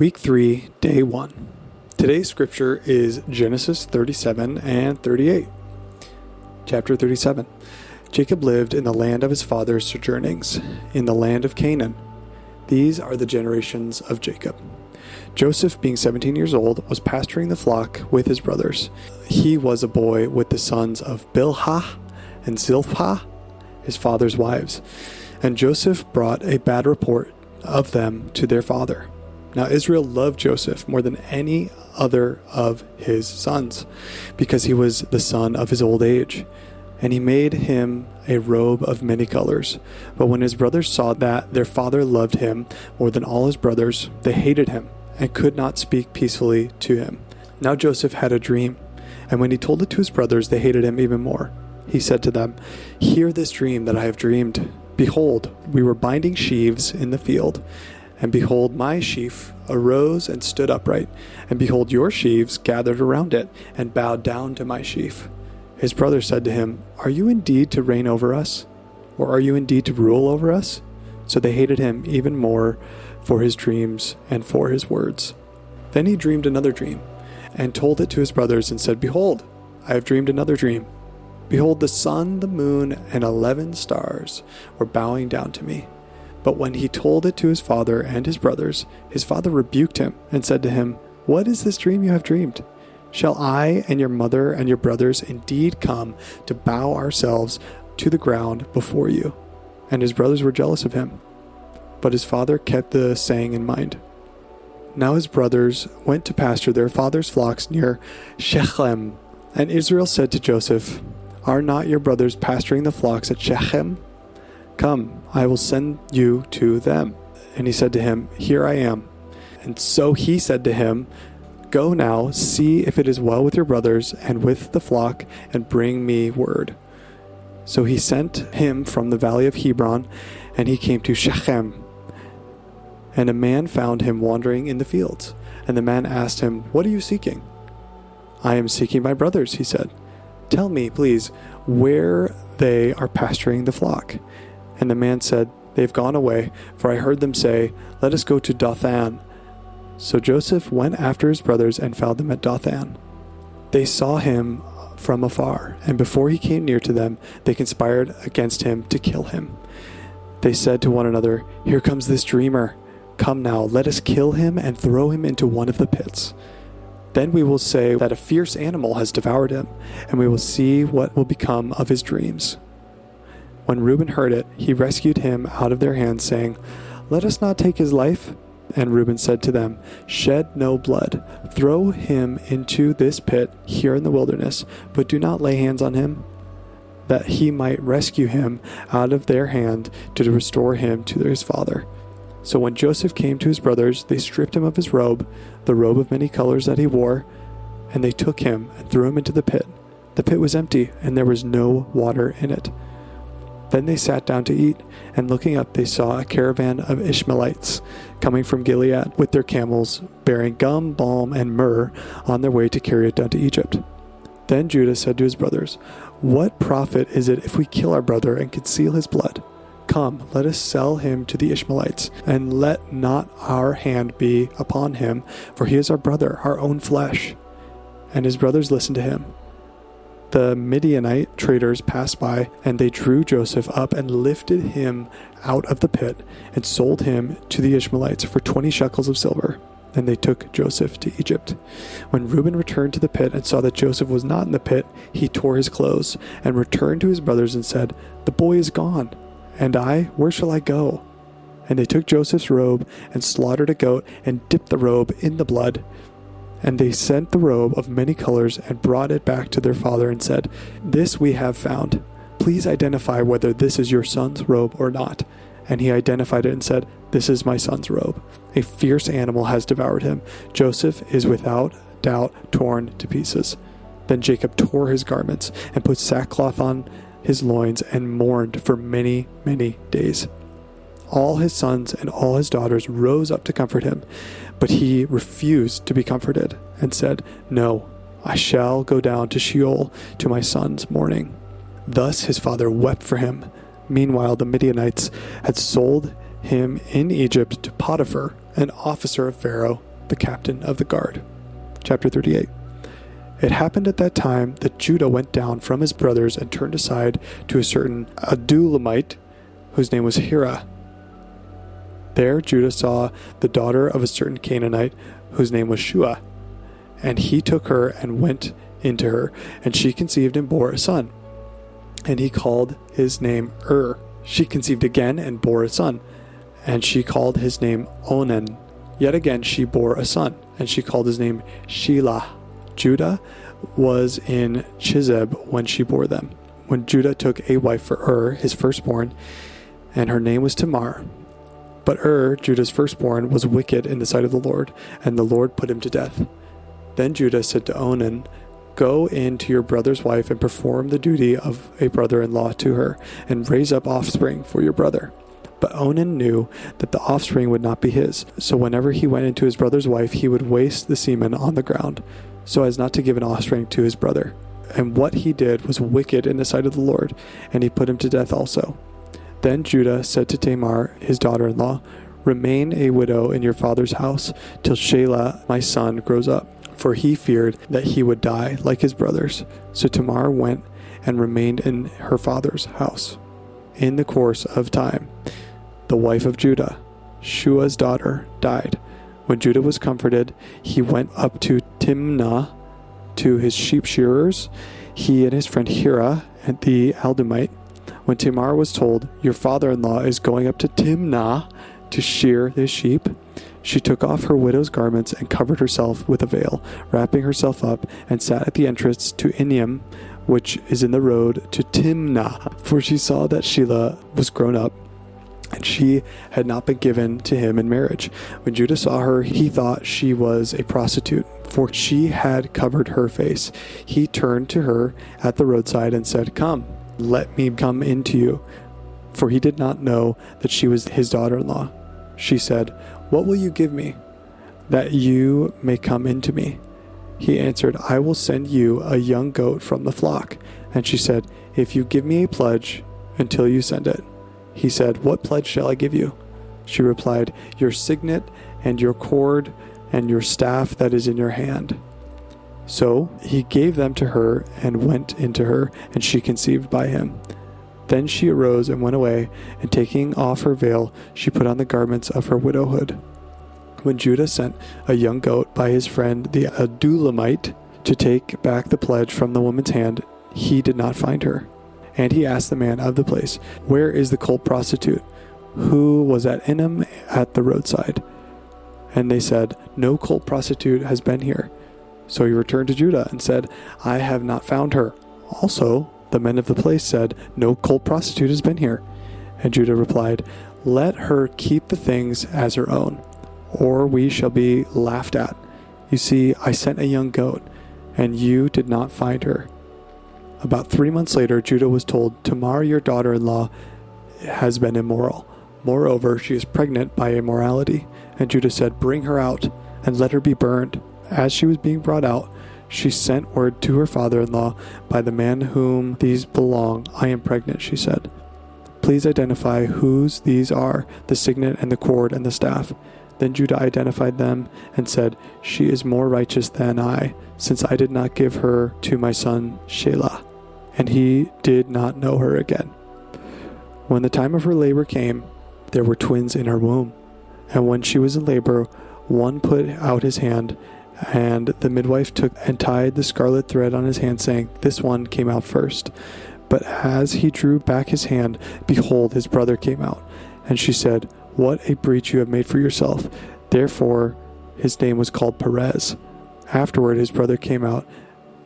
Week 3, Day 1. Today's scripture is Genesis 37 and 38. Chapter 37. Jacob lived in the land of his father's sojournings, in the land of Canaan. These are the generations of Jacob. Joseph, being 17 years old, was pasturing the flock with his brothers. He was a boy with the sons of Bilhah and Zilpah, his father's wives. And Joseph brought a bad report of them to their father. Now Israel loved Joseph more than any other of his sons, because he was the son of his old age. And he made him a robe of many colors. But when his brothers saw that their father loved him more than all his brothers, they hated him and could not speak peacefully to him. Now Joseph had a dream, and when he told it to his brothers, they hated him even more. He said to them, "Hear this dream that I have dreamed. Behold, we were binding sheaves in the field, and behold, my sheaf arose and stood upright, and behold, your sheaves gathered around it and bowed down to my sheaf." His brothers said to him, "Are you indeed to reign over us? Or are you indeed to rule over us?" So they hated him even more for his dreams and for his words. Then he dreamed another dream, and told it to his brothers, and said, "Behold, I have dreamed another dream. Behold, the sun, the moon, and 11 stars were bowing down to me." But when he told it to his father and his brothers, his father rebuked him and said to him, "What is this dream you have dreamed? Shall I and your mother and your brothers indeed come to bow ourselves to the ground before you?" And his brothers were jealous of him. But his father kept the saying in mind. Now his brothers went to pasture their father's flocks near Shechem. And Israel said to Joseph, "Are not your brothers pasturing the flocks at Shechem? Come, I will send you to them." And he said to him, "Here I am." And so he said to him, "Go now, see if it is well with your brothers and with the flock, and bring me word." So he sent him from the valley of Hebron, and he came to Shechem. And a man found him wandering in the fields. And the man asked him, "What are you seeking?" "I am seeking my brothers," he said. "Tell me, please, where they are pasturing the flock." And the man said, "They've gone away, for I heard them say, 'Let us go to Dothan.'" So Joseph went after his brothers and found them at Dothan. They saw him from afar, and before he came near to them, they conspired against him to kill him. They said to one another, "Here comes this dreamer. Come now, let us kill him and throw him into one of the pits. Then we will say that a fierce animal has devoured him, and we will see what will become of his dreams." When Reuben heard it, he rescued him out of their hands, saying, "Let us not take his life." And Reuben said to them, "Shed no blood. Throw him into this pit here in the wilderness, but do not lay hands on him, that he might rescue him out of their hand to restore him to his father." So when Joseph came to his brothers, they stripped him of his robe, the robe of many colors that he wore, and they took him and threw him into the pit. The pit was empty, and there was no water in it. Then they sat down to eat, and looking up they saw a caravan of Ishmaelites coming from Gilead with their camels, bearing gum, balm, and myrrh on their way to carry it down to Egypt. Then Judah said to his brothers, "What profit is it if we kill our brother and conceal his blood? Come, let us sell him to the Ishmaelites, and let not our hand be upon him, for he is our brother, our own flesh." And his brothers listened to him. The Midianite traders passed by, and they drew Joseph up and lifted him out of the pit and sold him to the Ishmaelites for 20 shekels of silver. And they took Joseph to Egypt. When Reuben returned to the pit and saw that Joseph was not in the pit, he tore his clothes and returned to his brothers and said, "The boy is gone, and I, where shall I go?" And they took Joseph's robe and slaughtered a goat and dipped the robe in the blood. And they sent the robe of many colors and brought it back to their father and said, "This we have found. Please identify whether this is your son's robe or not." And he identified it and said, "This is my son's robe. A fierce animal has devoured him. Joseph is without doubt torn to pieces." Then Jacob tore his garments and put sackcloth on his loins and mourned for many, many days. All his sons and all his daughters rose up to comfort him, but he refused to be comforted and said, "No, I shall go down to Sheol to my son's mourning." Thus his father wept for him. Meanwhile, the Midianites had sold him in Egypt to Potiphar, an officer of Pharaoh, the captain of the guard. Chapter 38. It happened at that time that Judah went down from his brothers and turned aside to a certain Adullamite, whose name was Hira. There Judah saw the daughter of a certain Canaanite, whose name was Shua. And he took her and went into her, and she conceived and bore a son. And he called his name She conceived again and bore a son, and she called his name Onan. Yet again she bore a son, and she called his name Shelah. Judah was in Chizeb when she bore them. When Judah took a wife for his firstborn, and her name was Tamar. But Judah's firstborn, was wicked in the sight of the Lord, and the Lord put him to death. Then Judah said to Onan, "Go in to your brother's wife and perform the duty of a brother-in-law to her, and raise up offspring for your brother." But Onan knew that the offspring would not be his. So whenever he went into his brother's wife, he would waste the semen on the ground, so as not to give an offspring to his brother. And what he did was wicked in the sight of the Lord, and he put him to death also. Then Judah said to Tamar, his daughter-in-law, "Remain a widow in your father's house till Shelah, my son, grows up." For he feared that he would die like his brothers. So Tamar went and remained in her father's house. In the course of time, the wife of Judah, Shua's daughter, died. When Judah was comforted, he went up to Timnah to his sheep shearers, he and his friend Hira and the Adullamite. When Tamar was told, "Your father-in-law is going up to Timnah to shear his sheep," she took off her widow's garments and covered herself with a veil, wrapping herself up, and sat at the entrance to Enim, which is in the road to Timnah. For she saw that Shelah was grown up, and she had not been given to him in marriage. When Judah saw her, he thought she was a prostitute, for she had covered her face. He turned to her at the roadside and said, "Come, let me come in to you." For he did not know that she was his daughter-in-law. She said, "What will you give me, that you may come in to me?" He answered, "I will send you a young goat from the flock." And she said, "If you give me a pledge until you send it." He said, "What pledge shall I give you?" She replied, "Your signet and your cord and your staff that is in your hand." So he gave them to her and went into her, and she conceived by him. Then she arose and went away, and taking off her veil, she put on the garments of her widowhood. When Judah sent a young goat by his friend the Adullamite to take back the pledge from the woman's hand, he did not find her. And he asked the man of the place, "Where is the cult prostitute who was at Enim at the roadside?" And they said, "No cult prostitute has been here." So he returned to Judah and said, "I have not found her." Also, the men of the place said, "No cult prostitute has been here." And Judah replied, "Let her keep the things as her own, or we shall be laughed at. You see, I sent a young goat, and you did not find her." About 3 months later, Judah was told, "Tamar, your daughter-in-law, has been immoral. Moreover, she is pregnant by immorality." And Judah said, "Bring her out, and let her be burned." As she was being brought out, she sent word to her father-in-law, "By the man whom these belong, I am pregnant," she said. "Please identify whose these are, the signet and the cord and the staff." Then Judah identified them and said, "She is more righteous than I, since I did not give her to my son Shelah." And he did not know her again. When the time of her labor came, there were twins in her womb. And when she was in labor, one put out his hand, and the midwife took and tied the scarlet thread on his hand, saying, "This one came out first." But as he drew back his hand, behold, his brother came out. And she said, "What a breach you have made for yourself." Therefore his name was called Perez. Afterward his brother came out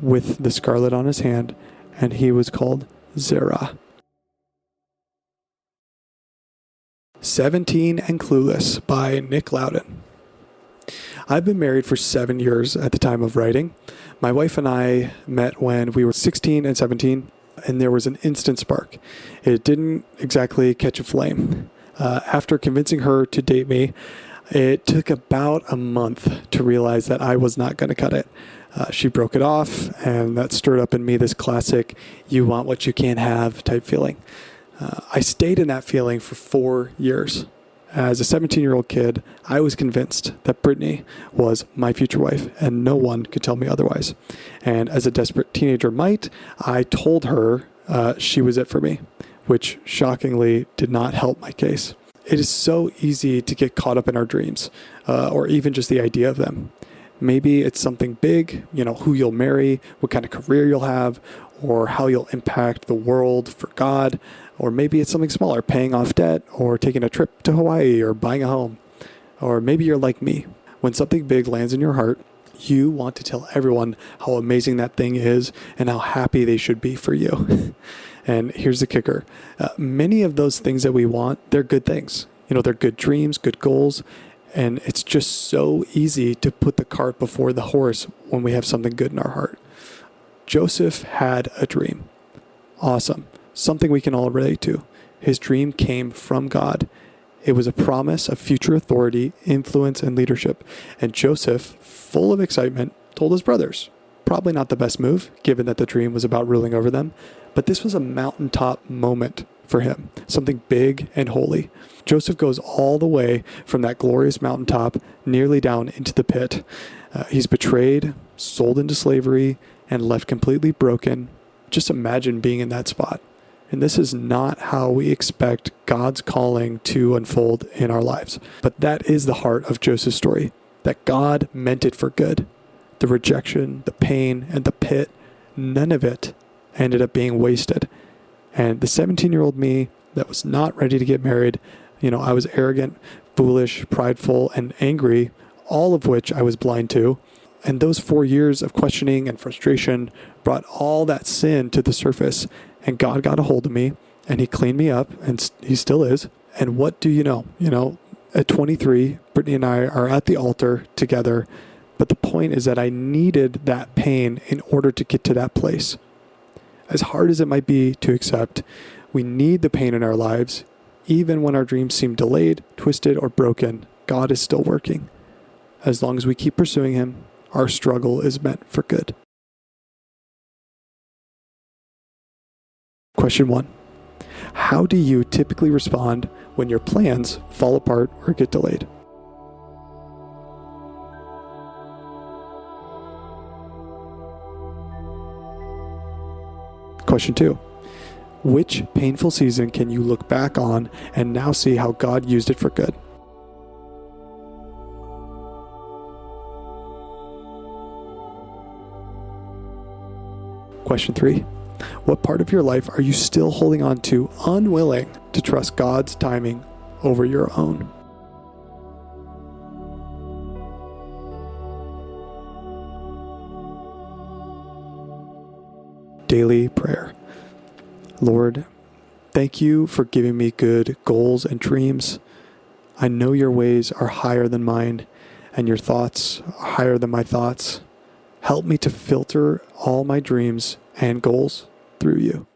with the scarlet on his hand, and he was called Zerah. 17 and Clueless by Nick Loudon. I've been married for 7 years at the time of writing. My wife and I met when we were 16 and 17, and there was an instant spark. It didn't exactly catch a flame. After convincing her to date me, it took about a month to realize that I was not going to cut it. She broke it off, and that stirred up in me this classic "you want what you can't have" type feeling. I stayed in that feeling for 4 years. As a 17-year-old kid, I was convinced that Brittany was my future wife, and no one could tell me otherwise. And as a desperate teenager might, I told her she was it for me, which shockingly did not help my case. It is so easy to get caught up in our dreams, or even just the idea of them. Maybe it's something big, who you'll marry, what kind of career you'll have, or how you'll impact the world for God. Or maybe it's something smaller, paying off debt, or taking a trip to Hawaii, or buying a home. Or maybe you're like me. When something big lands in your heart, you want to tell everyone how amazing that thing is and how happy they should be for you. And here's the kicker. Many of those things that we want, they're good things. They're good dreams, good goals. And it's just so easy to put the cart before the horse when we have something good in our heart. Joseph had a dream. Awesome. Something we can all relate to. His dream came from God. It was a promise of future authority, influence, and leadership. And Joseph, full of excitement, told his brothers. Probably not the best move, given that the dream was about ruling over them. But this was a mountaintop moment for him, something big and holy. Joseph goes all the way from that glorious mountaintop nearly down into the pit. He's betrayed, sold into slavery, and left completely broken. Just imagine being in that spot. And this is not how we expect God's calling to unfold in our lives. But that is the heart of Joseph's story, that God meant it for good. The rejection, the pain, and the pit, none of it ended up being wasted. And the 17-year-old me that was not ready to get married, I was arrogant, foolish, prideful, and angry, all of which I was blind to. And those 4 years of questioning and frustration brought all that sin to the surface. And God got a hold of me, and he cleaned me up, and he still is. And what do you know? At 23, Brittany and I are at the altar together. But the point is that I needed that pain in order to get to that place. As hard as it might be to accept, we need the pain in our lives. Even when our dreams seem delayed, twisted, or broken, God is still working. As long as we keep pursuing him, our struggle is meant for good. Question 1. How do you typically respond when your plans fall apart or get delayed? Question 2. Which painful season can you look back on and now see how God used it for good? Question 3. What part of your life are you still holding on to, unwilling to trust God's timing over your own? Daily prayer. Lord, thank you for giving me good goals and dreams. I know your ways are higher than mine, and your thoughts are higher than my thoughts. Help me to filter all my dreams and goals through you.